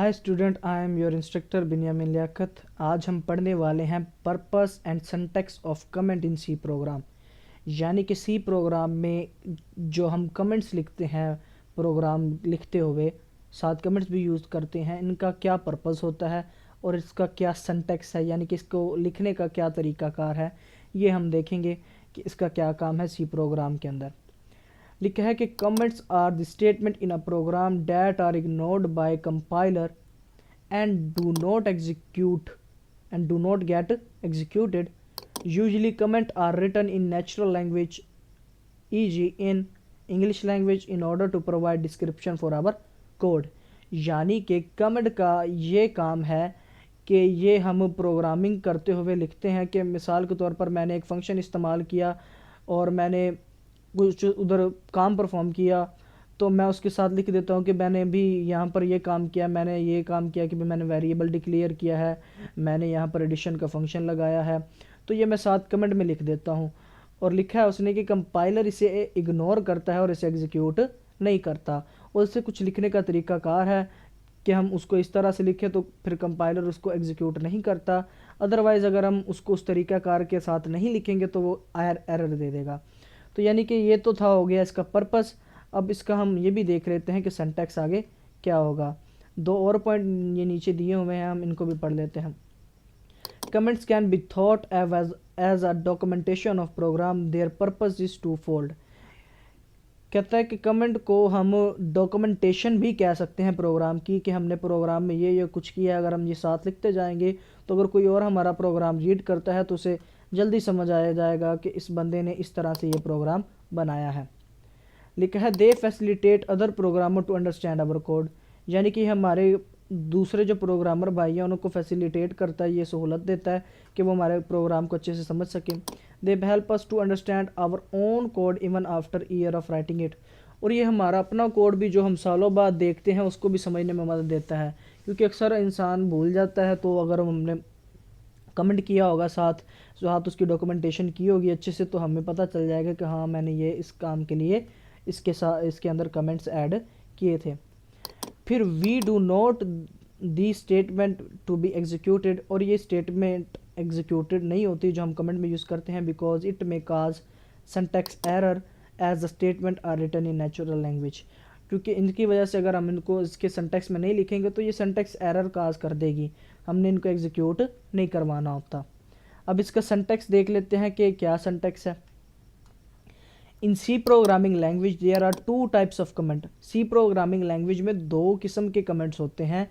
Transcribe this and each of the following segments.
Hi student, I am your instructor Binyamin Liaqat. आज हम पढ़ने वाले हैं purpose and syntax of comment in C program. यानी कि सी प्रोग्राम में जो हम कमेंट्स लिखते हैं, प्रोग्राम लिखते हुए साथ कमेंट्स भी यूज़ करते हैं, इनका क्या पर्पस होता है और इसका क्या सिंटैक्स है, यानी कि इसको लिखने का क्या तरीकाकार है, ये हम देखेंगे कि इसका क्या काम है सी प्रोग्राम के अंदर। लिखा है कि comments are the statement in a program that are ignored by compiler and do not get executed. Usually comment are written in natural language, e.g. in English language, in order to provide description for our code. यानी कि comment का ये काम है कि ये हम programming करते हुए लिखते हैं कि मिसाल के तौर पर मैंने एक फंक्शन इस्तेमाल किया और मैंने कुछ उधर काम परफॉर्म किया, तो मैं उसके साथ लिख देता हूँ कि मैंने भी यहाँ पर ये काम किया, मैंने ये काम किया कि मैंने वेरिएबल डिक्लेयर किया है, मैंने यहाँ पर एडिशन का फंक्शन लगाया है। तो ये मैं साथ कमेंट में लिख देता हूँ। और लिखा है उसने कि कंपाइलर इसे इग्नोर करता है और इसे एग्जीक्यूट नहीं करता। और इससे कुछ लिखने का तरीकाकार है कि हम उसको इस तरह से लिखें तो फिर कंपाइलर उसको एग्जीक्यूट नहीं करता। अदरवाइज़ अगर हम उसको उस तरीकाकार के साथ नहीं लिखेंगे तो वो एरर दे देगा। तो यानी कि ये तो था, हो गया इसका पर्पस। अब इसका हम ये भी देख लेते हैं कि सिंटैक्स आगे क्या होगा। दो और पॉइंट ये नीचे दिए हुए हैं, हम इनको भी पढ़ लेते हैं। Comments can be thought as a documentation of program, their purpose is twofold. कहता है कि कमेंट को हम डॉक्यूमेंटेशन भी कह सकते हैं प्रोग्राम की, कि हमने प्रोग्राम में ये कुछ किया है। अगर हम ये साथ लिखते जाएंगे तो अगर कोई और हमारा प्रोग्राम रीड करता है तो उसे जल्दी समझ आया जाएगा कि इस बंदे ने इस तरह से ये प्रोग्राम बनाया है। लिखा है they facilitate other programmer to understand our code. यानी कि हमारे दूसरे जो प्रोग्रामर भाई हैं उनको फैसिलिटेट करता है, ये सहूलत देता है कि वो हमारे प्रोग्राम को अच्छे से समझ सकें। They help us to understand our own code even after year of writing it. और ये हमारा अपना कोड भी जो हम सालों बाद देखते हैं उसको भी समझने में मदद देता है, क्योंकि अक्सर इंसान भूल जाता है। तो अगर हमने कमेंट किया होगा साथ उसकी डॉक्यूमेंटेशन की होगी अच्छे से, तो हमें पता चल जाएगा कि हाँ मैंने ये इस काम के लिए इसके अंदर कमेंट्स ऐड किए थे। फिर we do not the statement to be executed. और ये स्टेटमेंट एग्जीक्यूटेड नहीं होती जो हम कमेंट में यूज़ करते हैं, because it may cause syntax error as the statement are written in natural language. क्योंकि इनकी वजह से अगर हम इनको इसके सिंटैक्स में नहीं लिखेंगे तो ये सिंटैक्स एरर काज कर देगी, हमने इनको एग्जीक्यूट नहीं करवाना होता। अब इसका सिंटैक्स देख लेते हैं कि क्या सिंटैक्स है। In C programming language there are two types of comment. C programming language में दो किस्म के कमेंट्स होते हैं।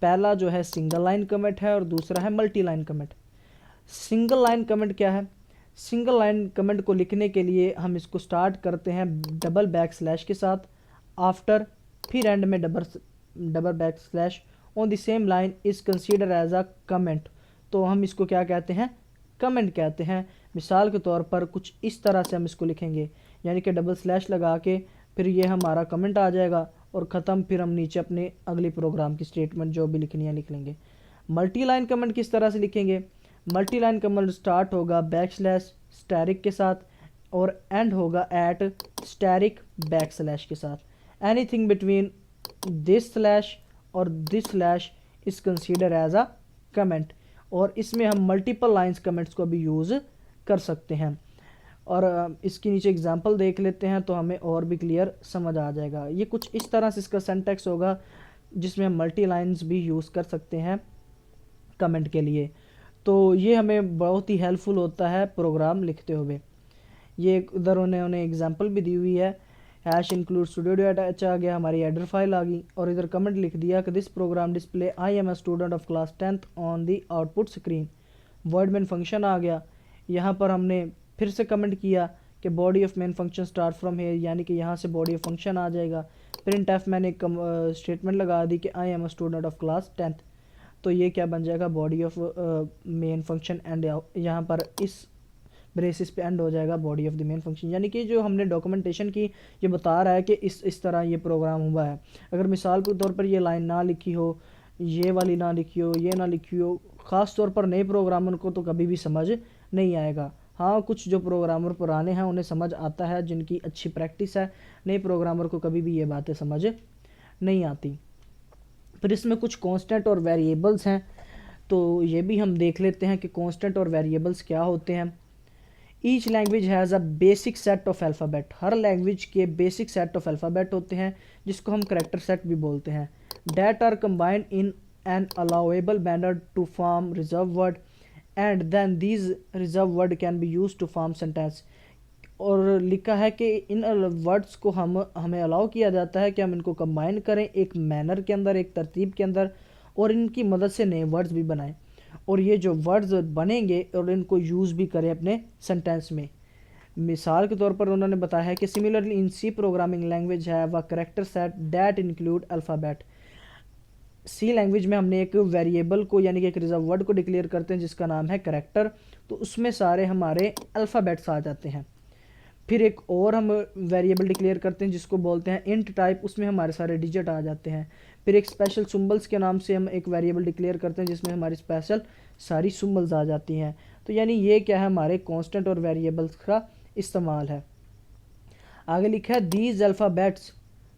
पहला जो है सिंगल लाइन कमेंट है और दूसरा है multi line comment. Single line comment क्या है? सिंगल लाइन कमेंट को लिखने के लिए हम इसको स्टार्ट करते हैं डबल बैक स्लैश के साथ, आफ्टर, फिर एंड में double backslash on the same line is consider as a comment. तो हम इसको क्या कहते हैं? कमेंट कहते हैं। मिसाल के तौर पर कुछ इस तरह से हम इसको लिखेंगे, यानी कि डबल स्लैश लगा के फिर ये हमारा कमेंट आ जाएगा और ख़त्म। फिर हम नीचे अपने अगली प्रोग्राम की स्टेटमेंट जो भी लिखनी है लिख लेंगे। मल्टी लाइन कमेंट किस तरह से लिखेंगे? मल्टी लाइन कमेंट स्टार्ट होगा बैक स्लैश स्टैरिक के साथ और एंड होगा एट स्टैरिक बैक स्लैश के साथ। एनीथिंग बिटवीन दिस स्लैश और this slash is consider as a comment. और इसमें हम मल्टीपल लाइंस कमेंट्स को भी यूज़ कर सकते हैं। और इसके नीचे एग्जांपल देख लेते हैं तो हमें और भी क्लियर समझ आ जाएगा। ये कुछ इस तरह से इसका सिंटैक्स होगा जिसमें हम मल्टी लाइंस भी यूज़ कर सकते हैं कमेंट के लिए। तो ये हमें बहुत ही हेल्पफुल होता है प्रोग्राम लिखते हुए। ये इधर उन्होंने एग्जांपल भी दी हुई है। हैश इंक्लूड स्टूडियो अटैच आ गया, हमारी एडर फाइल आ गई और इधर कमेंट लिख दिया कि this program display I am a student of class 10th on the output screen. Void main function आ गया। यहाँ पर हमने फिर से कमेंट किया कि body of main function start from here, यानी कि यहाँ से बॉडी ऑफ फंक्शन आ जाएगा। प्रिंट एफ मैंने स्टेटमेंट लगा दी कि आई am a student of class 10th। तो ये क्या बन जाएगा? Body of main function and यहाँ पर इस ब्रेसिस पे एंड हो जाएगा body of the main function. यानी कि जो हमने डॉक्यूमेंटेशन की ये बता रहा है कि इस तरह ये प्रोग्राम हुआ है। अगर मिसाल के तौर पर ये लाइन ना लिखी हो, ये वाली ना लिखी हो, ये ना लिखी हो, ख़ास तौर पर नए प्रोग्रामर को तो कभी भी समझ नहीं आएगा। हाँ, कुछ जो प्रोग्रामर पुराने हैं उन्हें समझ आता है, जिनकी अच्छी प्रैक्टिस है। नए प्रोग्रामर को कभी भी ये बातें समझ नहीं आती। फिर इसमें कुछ कांस्टेंट और वेरिएबल्स हैं, तो ये भी हम देख लेते हैं कि कांस्टेंट और वेरिएबल्स क्या होते हैं। Each language has a basic set of alphabet, हर लैंग्वेज के बेसिक सेट ऑफ अल्फ़ाबेट होते हैं जिसको हम करैक्टर सेट भी बोलते हैं। That are combined in an allowable manner to form reserve word and then these reserve word can be use to form sentence. और लिखा है कि इन वर्ड्स को हमें अलाउ किया जाता है कि हम इनको कंबाइन करें एक मैनर के अंदर, एक तरतीब के अंदर, और इनकी मदद से नए वर्ड्स भी बनाएं, और ये जो वर्ड्स बनेंगे और इनको यूज़ भी करें अपने सेंटेंस में। मिसाल के तौर पर उन्होंने बताया है कि similarly in C programming language have a character set that include alphabet. C language में हमने एक वेरिएबल को यानी कि एक रिजर्व वर्ड को डिक्लेयर करते हैं जिसका नाम है करैक्टर, तो उसमें सारे हमारे अल्फ़ाबेट्स आ जाते हैं। फिर एक और हम वेरिएबल डिक्लेयर करते हैं जिसको बोलते हैं इंट टाइप, उसमें हमारे सारे डिजिट आ जाते हैं। फिर एक स्पेशल सिंबल्स के नाम से हम एक वेरिएबल डिक्लेयर करते हैं जिसमें हमारी स्पेशल सारी सिंबल्स आ जाती हैं। तो यानी ये क्या है, हमारे कांस्टेंट और वेरिएबल्स का इस्तेमाल है। आगे लिखा है these alphabets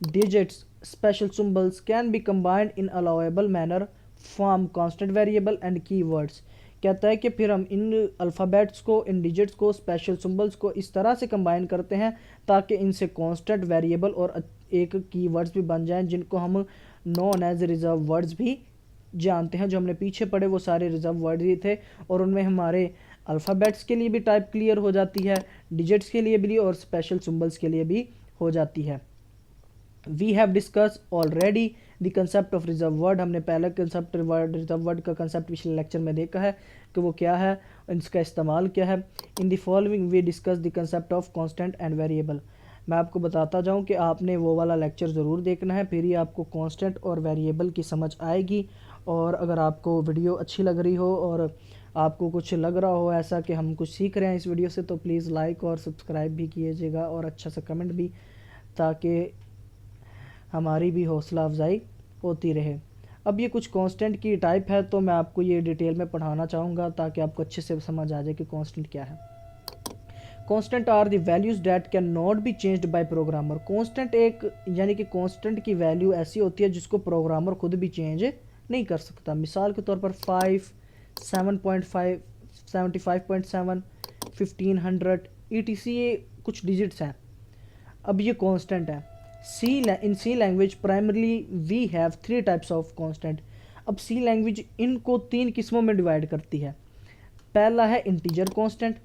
digits special symbols can be combined in allowable manner form constant variable and keywords. कहता है कि फिर हम इन अल्फ़ाबेट्स को, इन डिजिट्स को, स्पेशल सिंबल्स को इस तरह से कंबाइन करते हैं ताकि इनसे कांस्टेंट वेरिएबल और एक कीवर्ड्स भी बन जाएं जिनको हम नॉन एज रिजर्व वर्ड्स भी जानते हैं। जो हमने पीछे पढ़े वो सारे रिजर्व वर्ड ही थे, और उनमें हमारे अल्फ़ाबेट्स के लिए भी टाइप क्लियर हो जाती है, डिजिट्स के लिए भी और स्पेशल सिंबल्स के लिए भी हो जाती है। We have discuss already the concept of reserve word. हमने पहले कंसेप्ट रिजर्व वर्ड का कंसेप्ट पिछले लेक्चर में देखा है कि वो क्या है, इसका इस्तेमाल क्या है। In the following we discuss the concept of constant and variable. मैं आपको बताता जाऊं कि आपने वो वाला लेक्चर ज़रूर देखना है, फिर ही आपको कांस्टेंट और वेरिएबल की समझ आएगी। और अगर आपको वीडियो अच्छी लग रही हो और आपको कुछ लग रहा हो ऐसा कि हम कुछ सीख रहे हैं इस वीडियो से, तो प्लीज़ लाइक और सब्सक्राइब भी कीजिएगा और अच्छा सा कमेंट भी, ताकि हमारी भी हौसला अफजाई होती रहे। अब ये कुछ कांस्टेंट की टाइप है, तो मैं आपको ये डिटेल में पढ़ाना चाहूँगा ताकि आपको अच्छे से समझ आ जाए कि कांस्टेंट क्या है। Constant are the values that can not be changed by programmer. Constant एक यानी कि कांस्टेंट की वैल्यू ऐसी होती है जिसको प्रोग्रामर खुद भी चेंज नहीं कर सकता। मिसाल के तौर पर 5, 7.5, 75.7, 1500 ETC, ये कुछ डिजिट्स हैं। अब ये कांस्टेंट है। In C language primarily we have 3 types of constant. अब सी लैंग्वेज इनको 3 किस्मों में डिवाइड करती है। पहला है इंटीजर कांस्टेंट।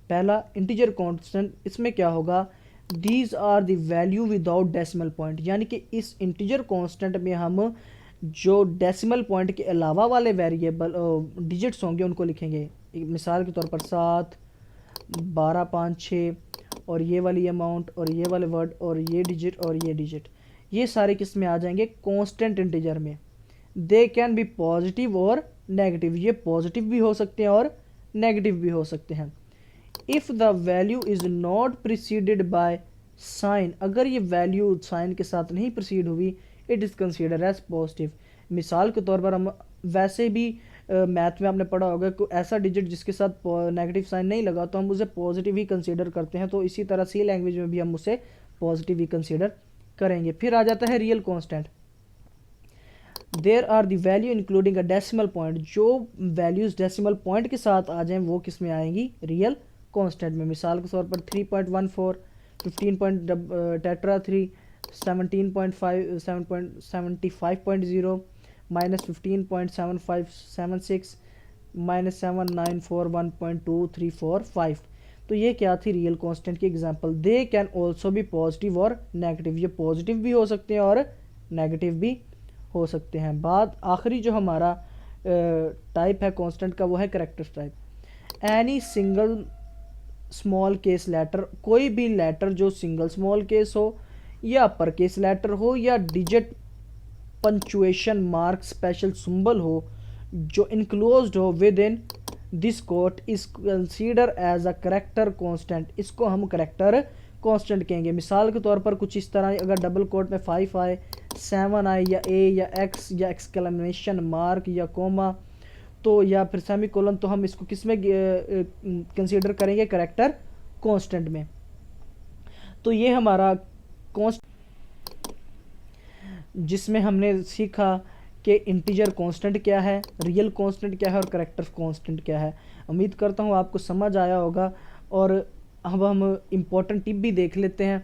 पहला इंटीजर कांस्टेंट, इसमें क्या होगा, these are the value without decimal point, यानी कि इस इंटीजर कांस्टेंट में हम जो डेसिमल पॉइंट के अलावा वाले वेरिएबल डिजिट्स होंगे उनको लिखेंगे। मिसाल के तौर पर 7, 12, 5, 6 और ये वाली अमाउंट और ये वाले वर्ड और ये डिजिट, ये सारे किस में आ जाएंगे, कांस्टेंट इंटीजर में। दे कैन बी पॉजिटिव और नेगेटिव, ये पॉजिटिव भी हो सकते हैं और नेगेटिव भी हो सकते हैं। If the value is not preceded by sign, अगर ये वैल्यू साइन के साथ नहीं प्रोसीड हुई, it is consider as positive. मिसाल के तौर पर हम वैसे भी मैथ में आपने पढ़ा होगा कि ऐसा डिजिट जिसके साथ नेगेटिव साइन नहीं लगा तो हम उसे पॉजिटिव ही कंसीडर करते हैं, तो इसी तरह सी लैंग्वेज में भी हम उसे पॉजिटिव ही कंसीडर करेंगे। फिर आ जाता है real constant. There are the value including a decimal point, जो वैल्यूज डेसिमल पॉइंट के साथ आ जाएं वो किस में आएंगी, रियल कांस्टेंट में। मिसाल के तौर पर 3.14, 15.3, 17.5, 7.75.0, -15.7576, -7941.234.5। तो ये क्या थी, रियल कांस्टेंट की एग्जांपल। दे कैन ऑल्सो भी पॉजिटिव और नेगेटिव, ये पॉजिटिव भी हो सकते हैं और नेगेटिव भी हो सकते हैं। बाद आखिरी जो हमारा टाइप है कांस्टेंट का वो है character type. Any single small case letter, कोई भी लेटर जो सिंगल स्मॉल केस हो या अपर केस लेटर हो या digit, punctuation mark, special symbol हो जो इनक्लोज्ड हो within this quote is consider as a character constant, इसको हम करैक्टर कांस्टेंट कहेंगे। मिसाल के तौर पर कुछ इस तरह, अगर डबल कोट में 5 आए, 7 आए या ए या एक्स या एक्सक्लेमेशन मार्क या कोमा, तो या फिर सेमी कोलन, तो हम इसको किस में कंसीडर करेंगे, करैक्टर कांस्टेंट में। तो ये हमारा जिसमें हमने सीखा कि इंटीजर कांस्टेंट क्या है, रियल कांस्टेंट क्या है और करैक्टर कांस्टेंट क्या है। उम्मीद करता हूँ आपको समझ आया होगा। और अब हम इम्पोर्टेंट टिप भी देख लेते हैं।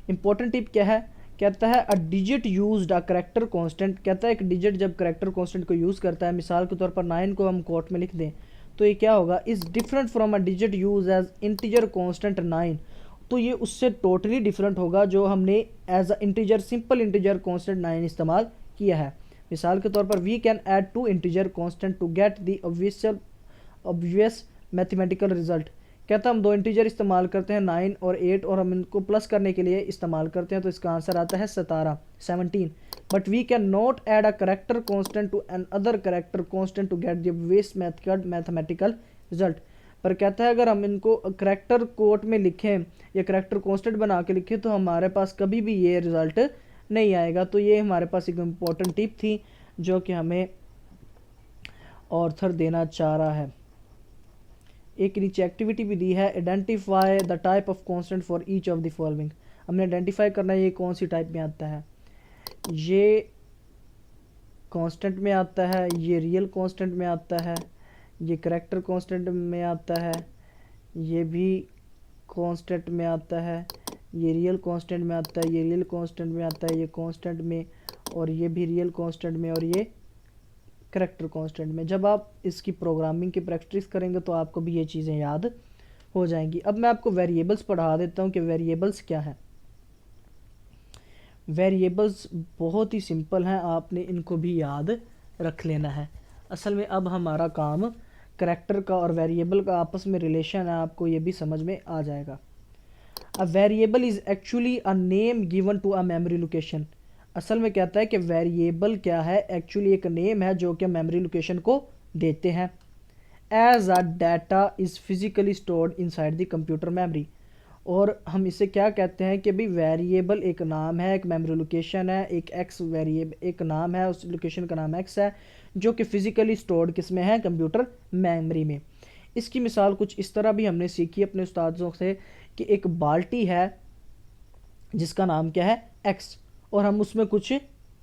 इम्पोर्टेंट टिप क्या है, कहता है a digit used a character constant. कहता है एक डिजिट जब करैक्टर कांस्टेंट को यूज़ करता है, मिसाल के तौर पर 9 को हम कोट में लिख दें तो ये क्या होगा, is different from a digit use as integer constant 9। तो ये उससे टोटली डिफरेंट होगा जो हमने as a integer simple integer constant 9 इस्तेमाल किया है। मिसाल के तौर पर we can add two integer constant to get the obvious mathematical result. कहता है हम दो इंटीजर इस्तेमाल करते हैं 9 और 8 और हम इनको प्लस करने के लिए इस्तेमाल करते हैं, तो इसका आंसर आता है 17। But we can not add a character constant to another character constant to get the obvious mathematical result. पर कहता है अगर हम इनको करेक्टर कोट में लिखें या करेक्टर कांस्टेंट बना के लिखें तो हमारे पास कभी भी ये रिजल्ट नहीं आएगा। तो ये हमारे पास एक इम्पॉर्टेंट टिप थी जो कि हमें ऑथर देना चाह रहा है। एक नीचे एक्टिविटी भी दी है, identify the type of constant for each of the following. हमने आइडेंटिफाई करना है ये कौन सी टाइप में आता है। ये कांस्टेंट में आता है, ये रियल कांस्टेंट में आता है, ये करेक्टर कांस्टेंट में आता है, ये भी कांस्टेंट में आता है, ये रियल कांस्टेंट में आता है, ये रियल कांस्टेंट में आता है, ये कांस्टेंट में, और ये भी रियल कांस्टेंट में, और ये करेक्टर कांस्टेंट में। जब आप इसकी प्रोग्रामिंग की प्रैक्टिस करेंगे तो आपको भी ये चीज़ें याद हो जाएंगी। अब मैं आपको वेरिएबल्स पढ़ा देता हूँ कि वेरिएबल्स क्या है। वेरिएबल्स बहुत ही सिंपल हैं, आपने इनको भी याद रख लेना है। असल में अब हमारा काम करेक्टर का और वेरिएबल का आपस में रिलेशन है, आपको ये भी समझ में आ जाएगा। A variable is actually a name given to a memory location. असल में कहता है कि वेरिएबल क्या है, एक्चुअली एक नेम है जो कि मेमोरी लोकेशन को देते हैं। As a data is physically stored inside the computer memory. और हम इसे क्या कहते हैं कि भाई वेरिएबल एक नाम है, एक मेमोरी लोकेशन है, एक एक्स वेरिएबल एक नाम है, उस लोकेशन का नाम एक्स है जो कि फिजिकली स्टोर्ड किस में है, कंप्यूटर मेमोरी में। इसकी मिसाल कुछ इस तरह भी हमने सीखी अपने उस्तादों से कि एक बाल्टी है जिसका नाम क्या है एक्स, और हम उसमें कुछ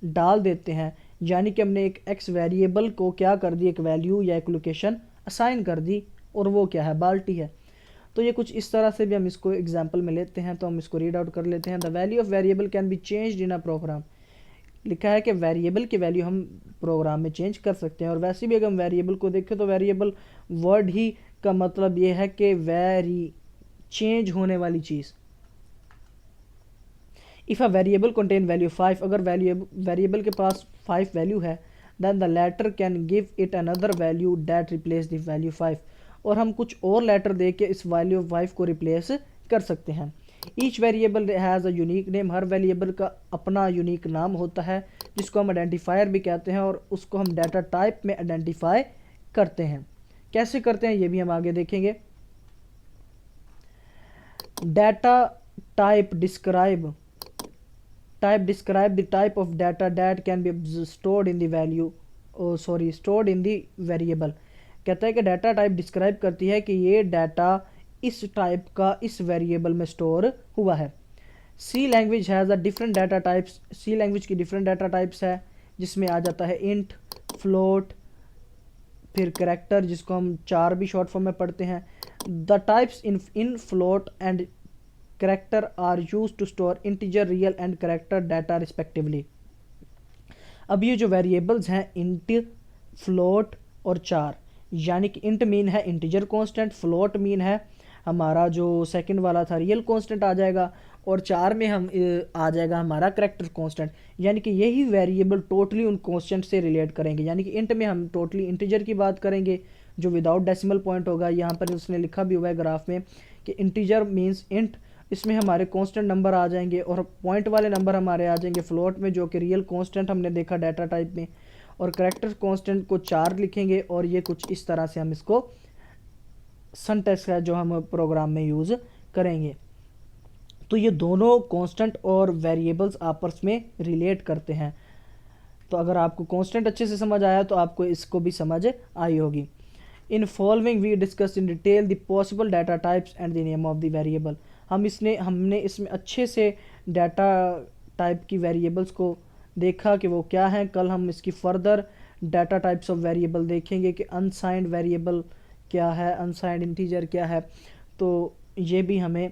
डाल देते हैं, यानी कि हमने एक एक्स वेरिएबल को क्या कर दी, एक वैल्यू या एक लोकेशन असाइन कर दी, और वो क्या है, बाल्टी है। तो ये कुछ इस तरह से भी हम इसको एग्जांपल में लेते हैं, तो हम इसको रीड आउट कर लेते हैं। The value of variable can be changed in a program. लिखा है कि वेरिएबल की वैल्यू हम प्रोग्राम में चेंज कर सकते हैं। और वैसे भी अगर हम वेरिएबल को देखें तो वेरिएबल वर्ड ही का मतलब ये है कि वेरी चेंज होने वाली चीज़। If a variable contain value 5, अगर वेरिएबल के पास 5 वैल्यू है, then the latter can give it another value that replace the value 5। और हम कुछ और लेटर दे के इस वैल्यू 5 को रिप्लेस कर सकते हैं। Each variable has a unique name. Her variable का अपना यूनिक नाम होता है जिसको हम आइडेंटिफायर भी कहते हैं, और उसको हम डाटा टाइप में आइडेंटिफाई करते हैं। कैसे करते हैं ये भी हम आगे देखेंगे। Data type describe the type of data that can be stored in the stored in the variable। कहता है कि डाटा टाइप डिस्क्राइब करती है कि ये डाटा इस टाइप का इस वेरिएबल में स्टोर हुआ है। C language has a different data types. C language की डिफरेंट डाटा टाइप्स है जिसमें आ जाता है इंट, फ्लोट, फिर करेक्टर जिसको हम 4 भी शॉर्ट फॉर्म में पढ़ते हैं। The types in float and character are used to store integer, real and character data respectively। अब ये जो वेरिएबल्स हैं इंट, फ्लोट और 4, यानी कि इंट मीन है इंटीजर कांस्टेंट, फ्लोट मीन है हमारा जो सेकंड वाला था रियल कांस्टेंट आ जाएगा, और 4 में हम आ जाएगा हमारा करैक्टर कांस्टेंट। यानी कि यही वेरिएबल टोटली उन कांस्टेंट से रिलेट करेंगे। यानी कि इंट में हम टोटली इंटीजर की बात करेंगे जो विदाउट डेसिमल पॉइंट होगा। यहाँ पर उसने लिखा भी हुआ है ग्राफ में कि इंटीजर मीन्स इंट, इसमें हमारे कांस्टेंट नंबर आ जाएंगे, और पॉइंट वाले नंबर हमारे आ जाएंगे फ्लोट में जो कि रियल कांस्टेंट हमने देखा डाटा टाइप में, और करेक्टर कांस्टेंट को 4 लिखेंगे। और ये कुछ इस तरह से हम इसको सिंटैक्स है जो हम प्रोग्राम में यूज़ करेंगे। तो ये दोनों कांस्टेंट और वेरिएबल्स आपस में रिलेट करते हैं। तो अगर आपको कांस्टेंट अच्छे से समझ आया तो आपको इसको भी समझ आई होगी। In following we discuss in detail the possible data types and the name of the variable. हमने इसमें अच्छे से डाटा टाइप की वेरिएबल्स को देखा कि वो क्या है। कल हम इसकी further data types of variable देखेंगे कि अनसाइंड वेरिएबल क्या है, अनसाइंड इंटीजर क्या है, तो ये भी हमें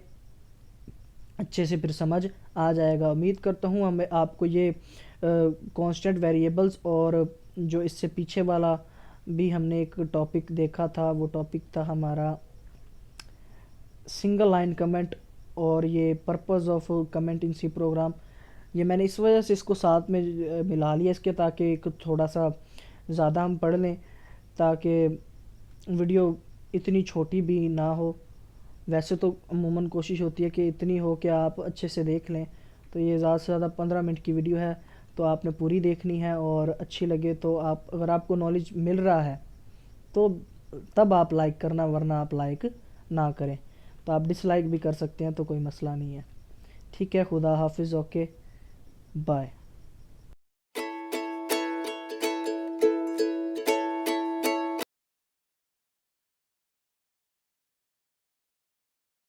अच्छे से फिर समझ आ जाएगा। उम्मीद करता हूँ हमें आपको ये कांस्टेंट वेरिएबल्स और जो इससे पीछे वाला भी हमने एक टॉपिक देखा था, वो टॉपिक था हमारा सिंगल लाइन कमेंट और ये purpose of comment in C program. ये मैंने इस वजह से इसको साथ में मिला लिया इसके, ताकि एक थोड़ा सा ज़्यादा हम पढ़ लें, ताकि वीडियो इतनी छोटी भी ना हो। वैसे तो अमूमन कोशिश होती है कि इतनी हो कि आप अच्छे से देख लें, तो ये ज़्यादा से ज़्यादा 15 मिनट की वीडियो है, तो आपने पूरी देखनी है। और अच्छी लगे तो आप, अगर आपको नॉलेज मिल रहा है तो तब आप लाइक करना, वरना आप लाइक ना करें तो आप डिसलाइक भी कर सकते हैं, तो कोई मसला नहीं है। ठीक है, खुदा हाफिज़, ओके बाय।